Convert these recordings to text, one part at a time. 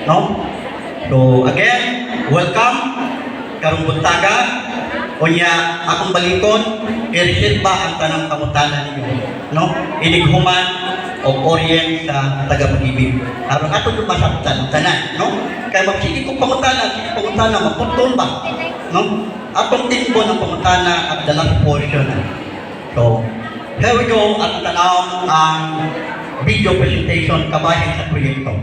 no? So again, welcome karong buntaga unya akong balikon i-receive ba ang tanang pangutana ninyo, no? Inighuman o orient sa taga-pag-ibig. Aron ato yung masabtan tanan, no? Kaya magsige kong pangutana maputol ba, no? Atong timbo ng pangutana at the last portion. So here we go at tanaw ang video presentation kabahin sa proyekto.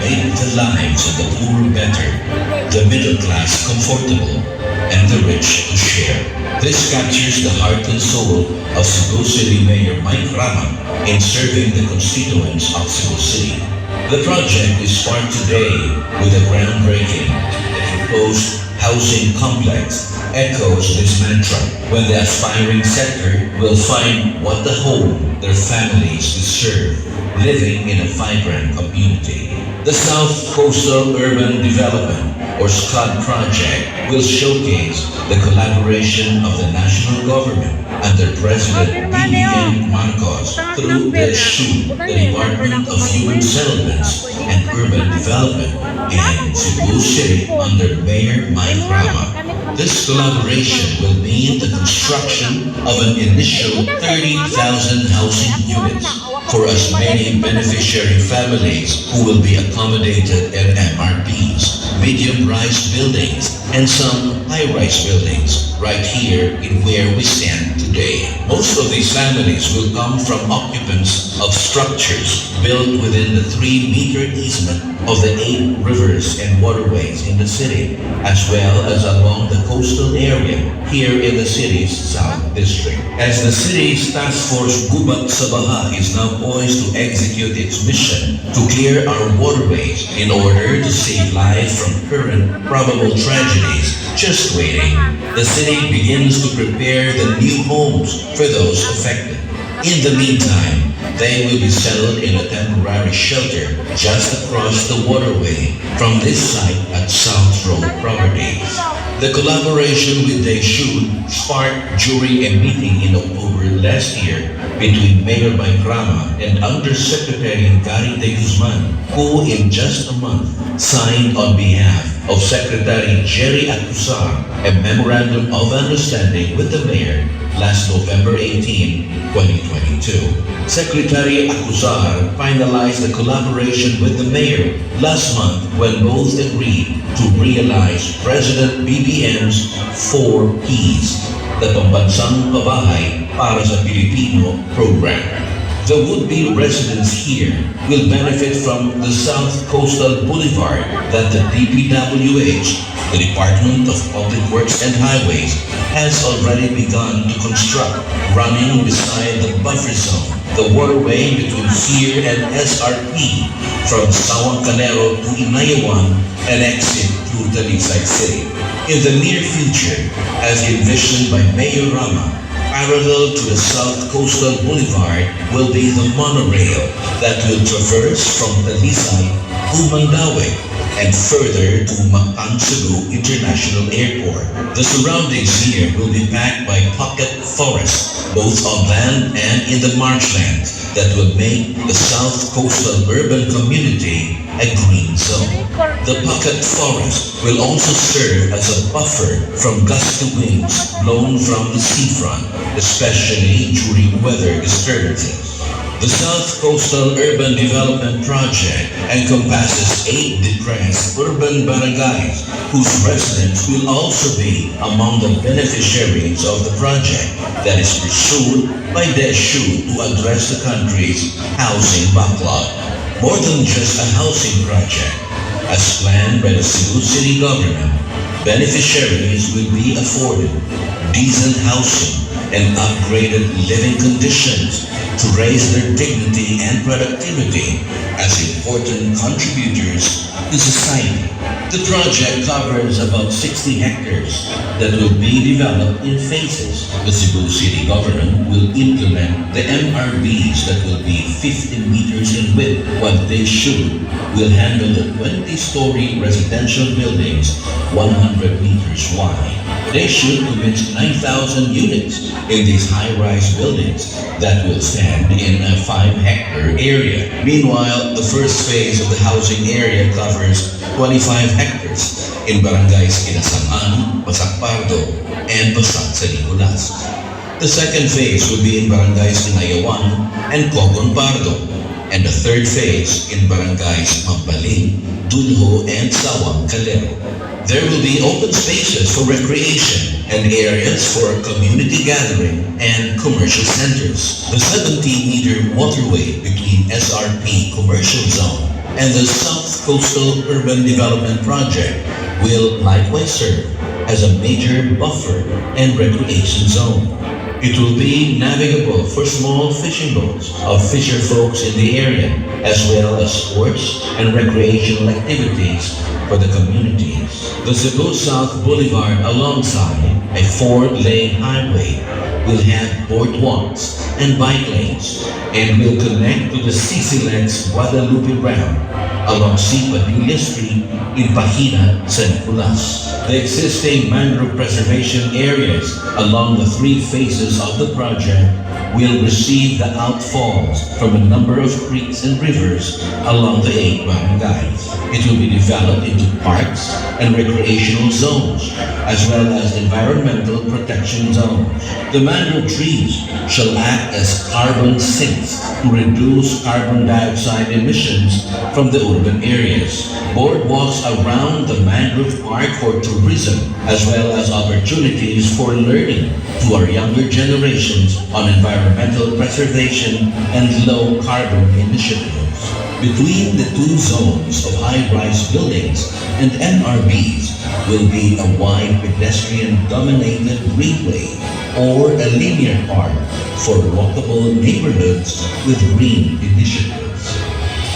Make the lives of the poor better, the middle class comfortable, and the rich to share. This captures the heart and soul of Cebu City Mayor Mike Rama in serving the constituents of Cebu City. The project is sparked today with a groundbreaking. The proposed housing complex echoes this mantra when the aspiring sector will find what the home their families deserve, living in a vibrant community. The South Coastal Urban Development or SCOD project will showcase the collaboration of the national government under President BBM Marcos through the SHU, the Department of Human Settlements and Urban Development, and Cebu City under Mayor Mike Rama. This collaboration will mean the construction of an initial 30,000 housing units for as many beneficiary families who will be accommodated in MRPs, medium-rise buildings, and some high-rise buildings right here in where we stand today. Most of these families will come from occupants of structures built within the 3-meter easement of the 8 rivers and waterways in the city, as well as along the coastal area here in the city's South District. As the city's task force Gubat Sabaha is now poised to execute its mission to clear our waterways in order to save lives from current probable tragedies just waiting, the city begins to prepare the new homes for those affected. In the meantime, they will be settled in a temporary shelter just across the waterway from this site at South Road Properties. The collaboration with the SHU sparked during a meeting in October last year between Mayor Mike Rama and Undersecretary Gary De Guzman, who in just a month signed on behalf of Secretary Jerry Acusar a Memorandum of Understanding with the Mayor last November 18, 2022. Secretary Acusar finalized the collaboration with the Mayor last month when both agreed to realize President BBM's 4 Ps, the Pambansang Pabahay para sa Pilipino program. The would-be residents here will benefit from the South Coastal Boulevard that the DPWH, the Department of Public Works and Highways, has already begun to construct, running beside the buffer zone, the waterway between here and SRP, from Sawang Canero to Inayawan and exit through Talisay City. In the near future, as envisioned by Mayor Rama, parallel to the South Coastal Boulevard will be the monorail that will traverse from Talisay to Mandaue and further to Makuhaan Cebu International Airport. The surroundings here will be backed by pocket forests, both on land and in the marshlands, that will make the South Coastal Urban Community a green zone. The pocket forest will also serve as a buffer from gusty winds blown from the seafront, especially during weather disturbances. The South Coastal Urban Development Project encompasses 8 depressed urban barangays whose residents will also be among the beneficiaries of the project that is pursued by DESHU to address the country's housing backlog. More than just a housing project, as planned by the Cebu City government, beneficiaries will be afforded decent housing and upgraded living conditions to raise their dignity and productivity as important contributors to society. The project covers about 60 hectares that will be developed in phases. The Cebu City government will implement the MRBs that will be 50 meters in width, while they will handle the 20-story residential buildings 100 meters wide. They should commit 9,000 units in these high-rise buildings that will stand in a 5-hectare area. Meanwhile, the first phase of the housing area covers 25 hectares in barangays Inasamaan, Pasakpardo, and Pasag sa Nicolas. The second phase will be in barangays Inayawan and Cogon Pardo, and the third phase in barangays Mambaling, Dulho, and Sawang Calero. There will be open spaces for recreation and areas for community gathering and commercial centers. The 70-meter waterway between SRP Commercial Zone and the South Coastal Urban Development Project will likewise serve as a major buffer and recreation zone. It will be navigable for small fishing boats of fisher folks in the area, as well as sports and recreational activities for the communities. The Cebu South Boulevard alongside a 4-lane highway will have boardwalks and bike lanes and will connect to the CCLEX Guadalupe ramp along C. Padilla Street in Pahina, San Nicolas. The existing mangrove preservation areas along the 3 phases of the project will receive the outfalls from a number of creeks and rivers along the 8 barangays. It will be developed into parks and recreational zones, as well as environmental protection zones. The mangrove trees shall act as carbon sinks to reduce carbon dioxide emissions from the urban areas. Boardwalks around the mangrove park for tourism, as well as opportunities for learning to our younger generations on environmental preservation and low carbon initiatives. Between the 2 zones of high-rise buildings and MRBs will be a wide pedestrian-dominated greenway or a linear park for walkable neighborhoods with green initiatives.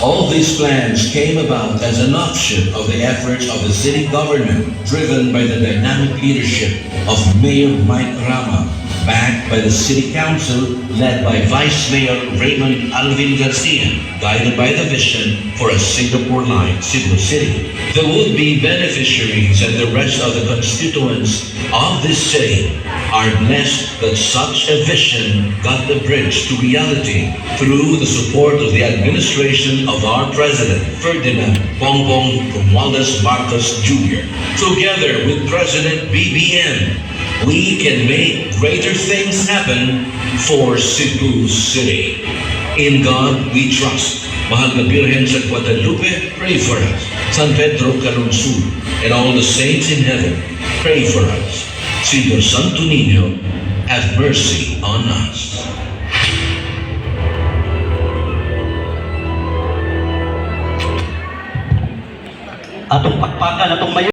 All these plans came about as an offshoot of the efforts of the city government, driven by the dynamic leadership of Mayor Mike Rama, backed by the City Council led by Vice Mayor Raymond Alvin Garcia, guided by the vision for a Singapore-like Cebu City. The would-be beneficiaries and the rest of the constituents of this city are blessed that such a vision got the bridge to reality through the support of the administration of our President, Ferdinand Bongbong Romualdez Marcos Jr. Together with President BBM, we can make greater things happen for Cebu City. In God we trust. Mahal na Birhen sa Guadalupe, pray for us. San Pedro Calungsod and all the saints in heaven, pray for us. Señor Santo Niño, have mercy on us. Atong pakpakan, atong mayo.